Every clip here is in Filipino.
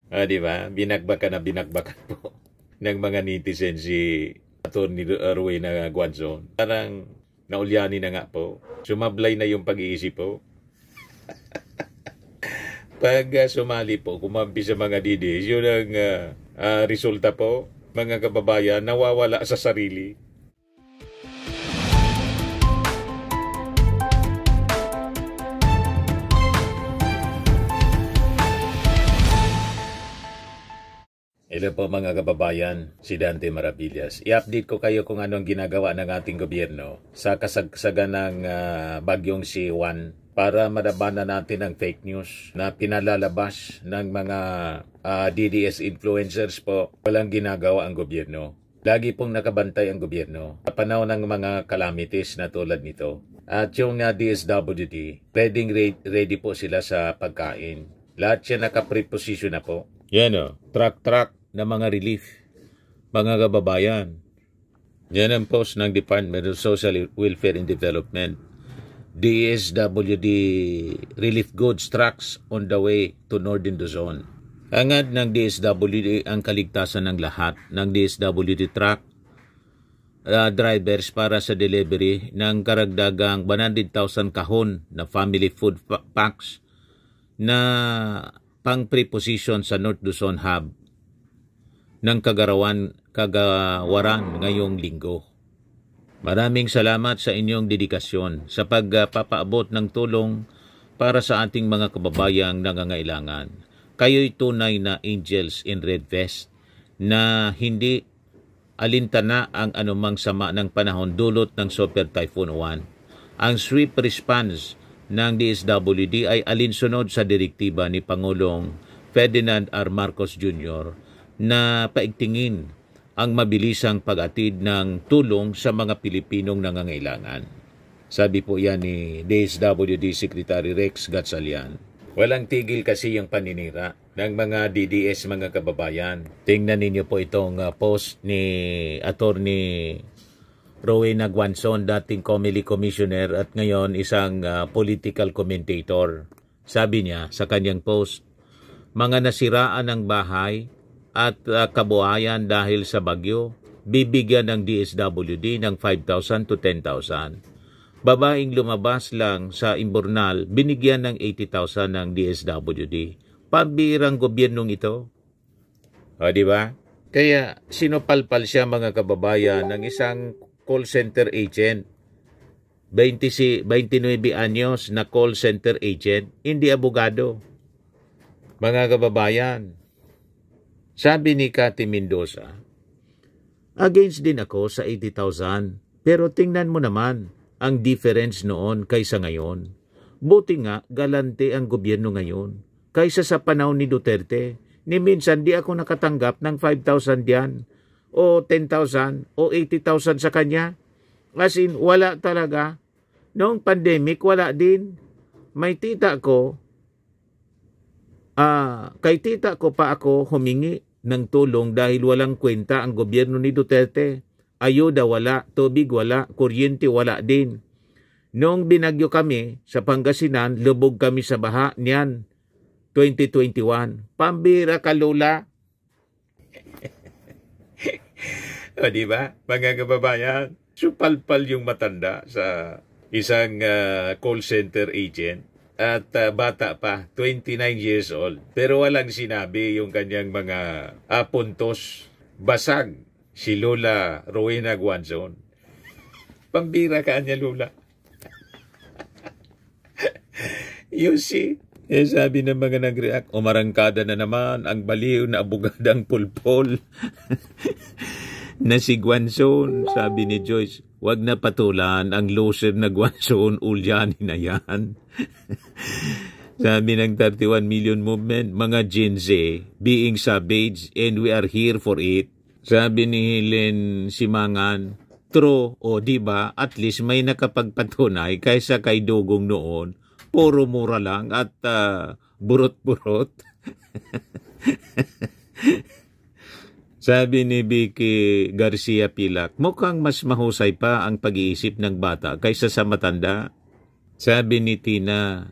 Di ba? Binagbakan na binagbakan po ng mga netizen si Atty. Rowena Guanzon. Parang naulyani na nga po. Sumablay na yung pag-iisip po. Pag sumali po, kumampi sa mga DDS, yun ang resulta po, mga kababayan, nawawala sa sarili. Hello po mga kababayan, si Dante Maravillas. I-update ko kayo kung anong ginagawa ng ating gobyerno sa kasagsagan ng bagyong si Juan para madabanan natin ang fake news na pinalalabas ng mga DDS influencers po. Walang ginagawa ang gobyerno. Lagi pong nakabantay ang gobyerno sa panahon ng mga calamities na tulad nito. At yung DSWD, ready po sila sa pagkain. Lahat siya naka-preposition na po. Yan o, truck na mga relief, mga kababayan. Yan ang post ng Department of Social Welfare and Development. DSWD relief goods trucks on the way to Northern Luzon. Hangad ng DSWD ang kaligtasan ng lahat ng DSWD truck drivers para sa delivery ng karagdagang 100,000 kahon na family food packs na pang preposition sa North Luzon Hub ng kagawaran ngayong linggo. Maraming salamat sa inyong dedikasyon sa pagpapaabot ng tulong para sa ating mga kababayang nangangailangan. Kayo'y tunay na angels in red vest na hindi alintana ang anumang sama ng panahon dulot ng Super Typhoon Juan. Ang swift response ng DSWD ay alinsunod sa direktiba ni Pangulong Ferdinand R. Marcos Jr. na paigtingin ang mabilisang pag-atid ng tulong sa mga Pilipinong nangangailangan. Sabi po yan ni DSWD Secretary Rex Gatchalian. Walang tigil kasi yung paninira ng mga DDS, mga kababayan. Tingnan ninyo po itong post ni Atty. Rowena Guanzon, dating COMELEC Commissioner at ngayon isang political commentator. Sabi niya sa kanyang post, mga nasiraan ng bahay at kabuhayan dahil sa bagyo, bibigyan ng DSWD ng 5,000 to 10,000. Babaeng lumabas lang sa imburnal, binigyan ng 80,000 ng DSWD. Pambirang gobyernong ito. O, di ba? Kaya sinupalpal siya, mga kababayan, ng isang call center agent. 29 anyos na call center agent, hindi abogado. Mga kababayan, sabi ni Cathy Mendoza, against din ako sa 80,000. Pero tingnan mo naman ang difference noon kaysa ngayon. Buti nga galante ang gobyerno ngayon kaysa sa panahon ni Duterte. Ni minsan di ako nakatanggap ng 5,000 diyan o 10,000 o 80,000 sa kanya. As in, wala talaga. Noong pandemic, wala din. May tita ko, kay tita ko pa ako humingi ng tulong dahil walang kwenta ang gobyerno ni Duterte. Ayuda wala, tubig wala, kuryente wala din. Noong binagyo kami sa Pangasinan, lubog kami sa baha niyan, 2021. Pambira ka, Lola. O, diba, mga kababayan? Supalpal yung matanda sa isang call center agent. At bata pa, 29 years old. Pero walang sinabi yung kanyang mga puntos. Basag si Lola Rowena Guanzon. Pambira ka niya, Lola. You see? Sabi ng mga nag-react, umarangkada na naman ang baliw na abogadang pulpol. Na si Guanzon, sabi ni Joyce, wag na patulan ang loser na Guanzon, ulyani na yan. Sabi ng 31 million movement, mga Gen Z, being savage and we are here for it. Sabi ni Helen Simangan, true, o diba, at least may nakapagpatunay kaysa kay Dugong noon, puro mura lang at burot-burot. Sabi ni Vicky Garcia Pilak, mukhang mas mahusay pa ang pag-iisip ng bata kaysa sa matanda. Sabi ni Tina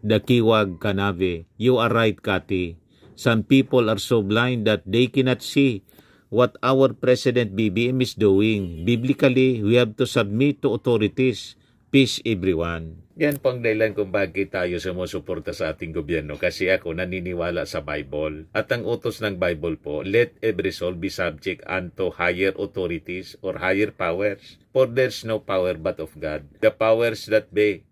Dakiwag Kanave, you are right, Cathy. Some people are so blind that they cannot see what our President BBM is doing. Biblically, we have to submit to authorities. Peace everyone. Yan po ang dahilan kung bakit tayo sumusuporta sa ating gobyerno, kasi ako naniniwala sa Bible. At ang utos ng Bible po, let every soul be subject unto higher authorities or higher powers. For there's no power but of God. The powers that be,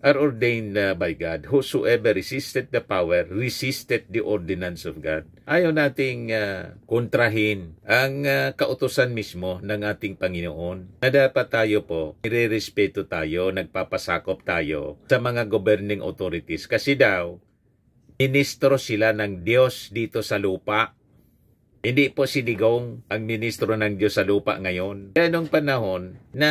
are ordained by God. Whosoever resisted the power, resisted the ordinance of God. Ayaw nating kontrahin ang kautusan mismo ng ating Panginoon, na dapat tayo po, nire-respeto tayo, nagpapasakop tayo sa mga governing authorities. Kasi daw, ministro sila ng Diyos dito sa lupa. Hindi po si Digong ang ministro ng Diyos sa lupa ngayon. Kaya nung panahon na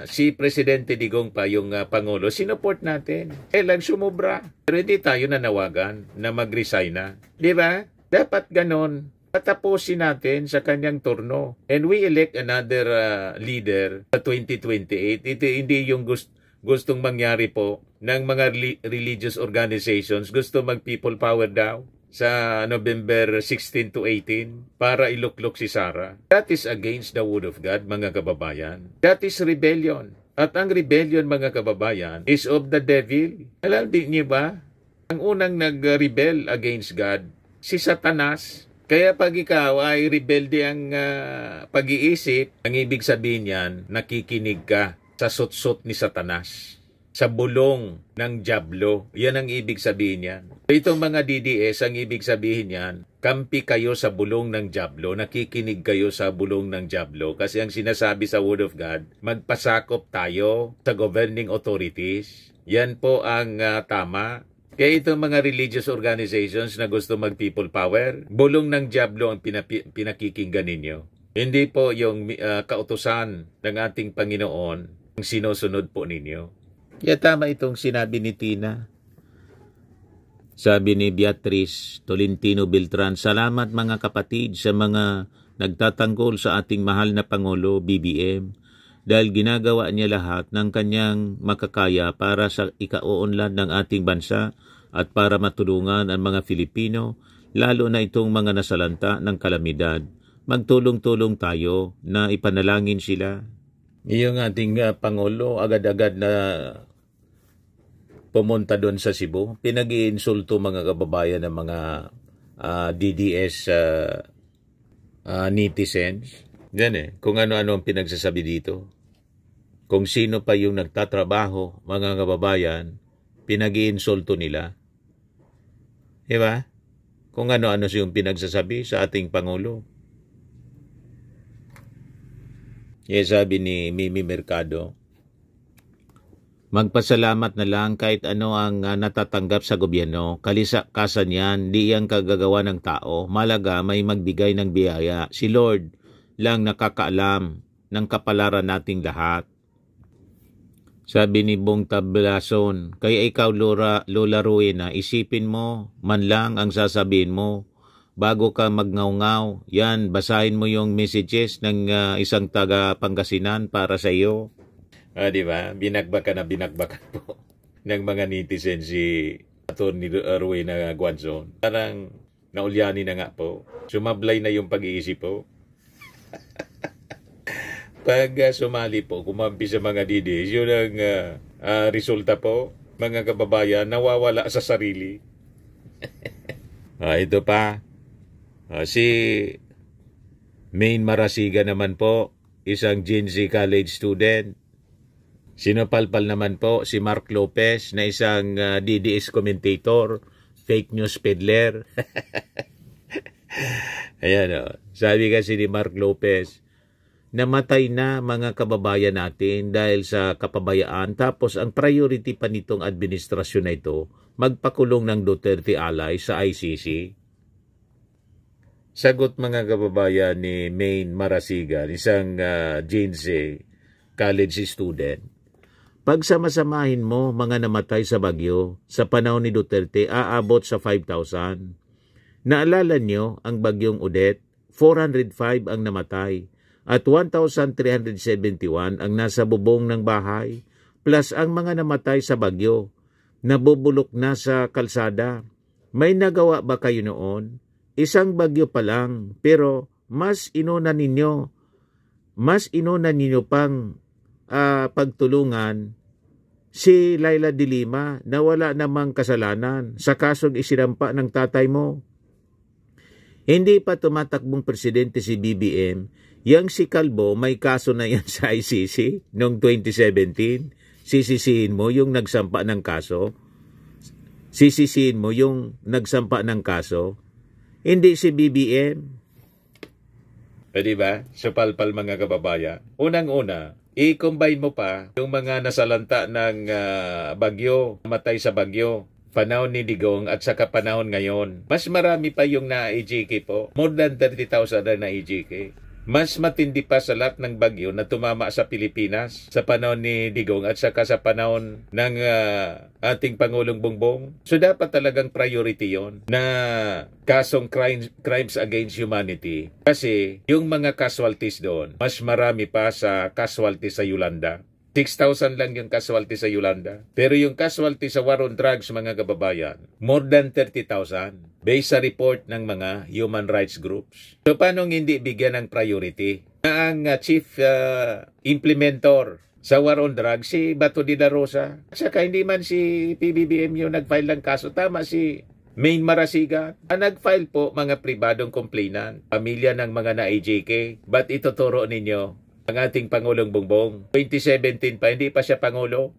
si Presidente Digong pa yung Pangulo, sinuport natin. Lang sumubra. Pero hindi tayo nanawagan na mag-resign na. Di ba? Dapat ganon. Patapusin natin sa kanyang turno. And we elect another leader sa 2028. Ito hindi yung gustong mangyari po ng mga religious organizations. Gusto mag-people power daw sa November 16 to 18 para iluklok si Sara. That is against the word of God, mga kababayan. That is rebellion. At ang rebellion, mga kababayan, is of the devil. Alam din niyo ba? Ang unang nag-rebel against God, si Satanas. Kaya pag ikaw ay rebelde ang pag-iisip, ang ibig sabihin niyan, nakikinig ka sa sutsot ni Satanas, sa bulong ng Diablo. Yan ang ibig sabihin niyan. Itong mga DDS, ang ibig sabihin niyan, kampi kayo sa bulong ng Diablo, nakikinig kayo sa bulong ng Diablo. Kasi ang sinasabi sa Word of God, magpasakop tayo sa governing authorities. Yan po ang tama. Kaya itong mga religious organizations na gusto mag-people power, bulong ng Diablo ang pinakikinggan ninyo. Hindi po yung kautusan ng ating Panginoon ang sinusunod po ninyo. Kaya tama itong sinabi ni Tina. Sabi ni Beatrice Tolentino Beltran, salamat mga kapatid sa mga nagtatanggol sa ating mahal na Pangulo BBM dahil ginagawa niya lahat ng kanyang makakaya para sa ikauunlad ng ating bansa at para matulungan ang mga Filipino, lalo na itong mga nasalanta ng kalamidad. Magtulong-tulong tayo na ipanalangin sila. Yung ating Pangulo agad-agad na pumunta doon sa Cebu, pinag-iinsulto mga kababayan ng mga DDS netizens. Yan kung ano-ano ang pinagsasabi dito. Kung sino pa yung nagtatrabaho, mga kababayan, pinag-iinsulto nila. Diba? Kung ano-ano yung pinagsasabi sa ating Pangulo. Yes, sabi ni Mimi Mercado, magpasalamat na lang kahit ano ang natatanggap sa gobyerno. Kalikasan yan, di yang kagagawa ng tao. Malaga may magbigay ng biyaya. Si Lord lang nakakaalam ng kapalaran nating lahat. Sabi ni Bong Tablason, kaya ikaw Lola Rowena, isipin mo man lang ang sasabihin mo bago ka magngaw-ngaw. Yan, basahin mo yung messages ng isang taga Pangasinan para sa iyo. Diba? Binagbakan po ng mga netizen si Atty. Rowena Guanzon. Parang naulyani na nga po. Sumablay na yung pag-iisip po. Pag sumali po, kumampi sa mga DDS, yun ang resulta po, mga kababayan, nawawala sa sarili. Ito pa, si Main Marasiga naman po, isang Gen Z college student. Sinupalpal naman po si Mark Lopez na isang DDS commentator, fake news peddler. Ayan sabi kasi ni Mark Lopez, namatay na mga kababayan natin dahil sa kapabayaan, tapos ang priority pa nitong administrasyon na ito, magpakulong ng Duterte ally sa ICC. Sagot mga kababayan ni Main Marasigan, isang Gen Z college student, pag samasamahin mo mga namatay sa bagyo sa panahon ni Duterte, aabot sa 5,000. Naalala nyo ang bagyong Odette, 405 ang namatay at 1,371 ang nasa bubong ng bahay, plus ang mga namatay sa bagyo, nabubulok na sa kalsada. May nagawa ba kayo noon? Isang bagyo pa lang, pero mas inuna ninyo pang pagtulungan si Laila de Lima na wala namang kasalanan sa kasong isinampa ng tatay mo. Hindi pa tumatakbong presidente si BBM, yang si Calvo may kaso na yan sa ICC noong 2017. Sisisihin mo yung nagsampa ng kaso? Sisisihin mo yung nagsampa ng kaso? Hindi si BBM. Pwede ba? Supalpal mga kababayan. Unang-una, i-combine mo pa yung mga nasalanta ng bagyo, matay sa bagyo, panahon ni Digong at saka panahon ngayon. Mas marami pa yung na-EJK po. More than 30,000 na na-EJK. Mas matindi pa sa lahat ng bagyo na tumama sa Pilipinas sa panahon ni Digong at saka sa panahon ng ating Pangulong Bongbong. So dapat talagang priority yon na kasong crimes against humanity. Kasi yung mga casualties doon, mas marami pa sa casualties sa Yolanda. 6,000 lang yung casualty sa Yolanda. Pero yung casualty sa war on drugs, mga kababayan, more than 30,000 based sa report ng mga human rights groups. So paano hindi bigyan ng priority? Ang chief implementor sa war on drugs, si Bato de la Rosa. Saka hindi man si PBBM yung nag-file ng kaso. Tama si Main Marasigan. Ang nag-file po mga pribadong complainant, pamilya ng mga na-AJK. Ba't ituturo ninyo ang ating Pangulong Bongbong? 2017 pa, hindi pa siya Pangulo.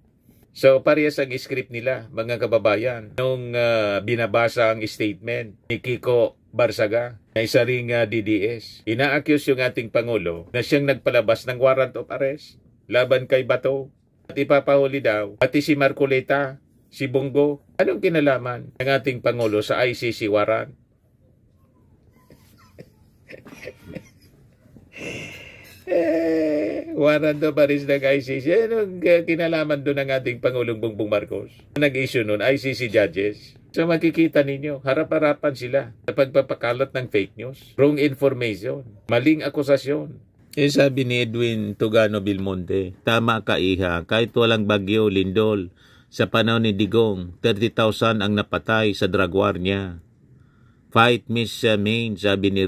So, parehas ang script nila, mga kababayan. Nung binabasa ang statement ni Kiko Barsaga, na isa ring DDS, ina-accuse yung ating Pangulo na siyang nagpalabas ng warrant of arrest laban kay Bato. At ipapahuli daw, pati si Marcoleta, si Bongo. Anong kinalaman ng ating Pangulo sa ICC warrant? Warrant of arrest ng ICC. Anong kinalaman doon ng ating Pangulong Bongbong Marcos? Nag-issue noon, ICC judges. So makikita ninyo, harap-harapan sila sa pagpapakalat ng fake news, wrong information, maling akusasyon. Sabi ni Edwin Tugano Bilmonte, tama ka Iha, kahit walang bagyo, lindol, sa panahon ni Digong, 30,000 ang napatay sa drug war niya. Fight Miss Main, sabi ni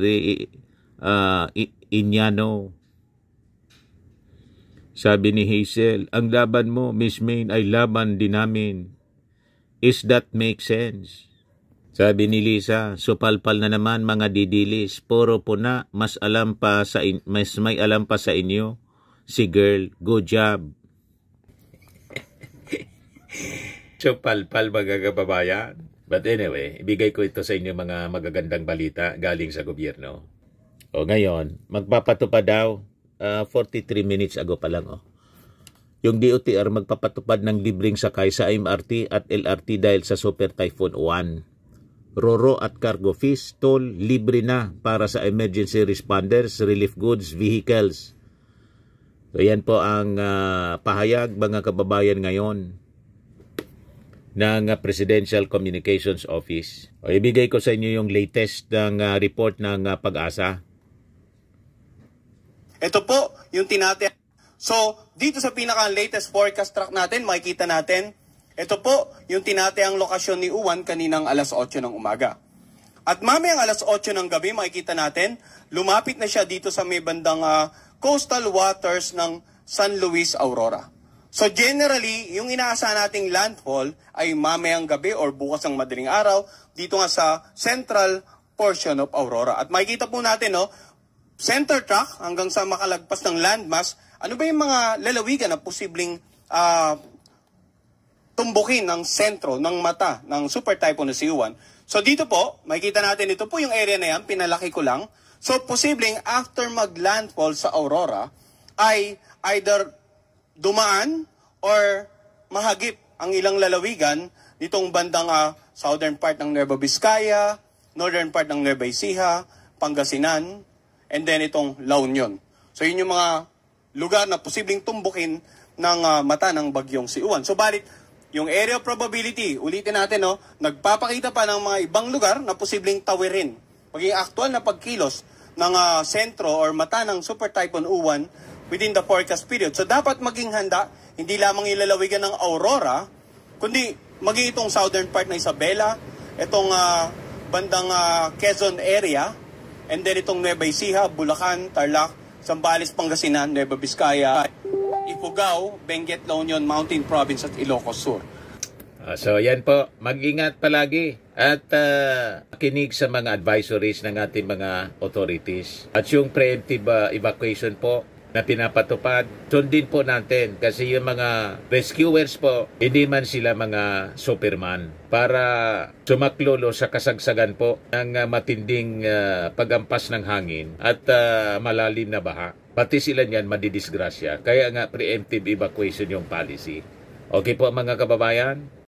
Inyano. Sabi ni Hazel, ang laban mo, Miss Main, ay laban din namin. Is that make sense? Sabi ni Lisa, supalpal na naman mga didilis, puro puna, mas may alam pa sa inyo. Si girl, good job. Supalpal mga kababayan. But anyway, ibigay ko ito sa inyo mga magagandang balita galing sa gobyerno. O ngayon, magpapatupad daw. 43 minutes ago pa lang. Yung DOTR magpapatupad ng libreng sakay sa MRT at LRT dahil sa Super Typhoon 1. Roro at cargo fees, toll, libre na para sa emergency responders, relief goods, vehicles. So yan po ang pahayag mga kababayan ngayon ng Presidential Communications Office. O, ibigay ko sa inyo yung latest ng report ng Pag-asa. Ito po yung tinatayang. So, dito sa pinaka-latest forecast track natin, makikita natin, ito po yung tinatayang lokasyon ni Uwan kaninang alas 8 ng umaga. At mamayang alas 8 ng gabi, makikita natin, lumapit na siya dito sa may bandang coastal waters ng San Luis, Aurora. So generally, yung inaasahan nating landfall ay mamayang gabi or bukas ng madaling araw dito nga sa central portion of Aurora. At makikita po natin, no, center track hanggang sa makalagpas ng landmass, ano ba yung mga lalawigan na posibleng tumbukin ng sentro, ng mata, ng super typhoon na si Uwan. So dito po, makikita natin, ito po yung area na yan, pinalaki ko lang. So posibleng after mag-landfall sa Aurora, ay either dumaan or mahagip ang ilang lalawigan ditong bandang southern part ng Nueva Vizcaya, northern part ng Nueva Ecija, Pangasinan, and then itong La Union. So yun yung mga lugar na posibleng tumbukin ng mata ng bagyong si Uwan. So balit, yung area of probability, ulitin natin, no, nagpapakita pa ng mga ibang lugar na posibleng tawirin. Maging aktual na pagkilos ng sentro or mata ng Super Typhoon Uwan within the forecast period. So dapat maging handa, hindi lamang ilalawigan ng Aurora, kundi maging itong southern part ng Isabela, itong bandang Quezon area, and then itong Nueva Ecija, Bulacan, Tarlac, Zambales, Pangasinan, Nueva Vizcaya, Ifugao, Benguet, La Union, Mountain Province at Ilocos Sur. So yan po, mag-ingat palagi at kinig sa mga advisories ng ating mga authorities. At yung preemptive evacuation po na pinapatupad, sundin po natin kasi yung mga rescuers po, hindi man sila mga Superman para sumaklolo sa kasagsagan po ng matinding pagampas ng hangin at malalim na baha. Pati sila niyan madidisgrasya. Kaya nga preemptive evacuation yung policy. Okay po mga kababayan?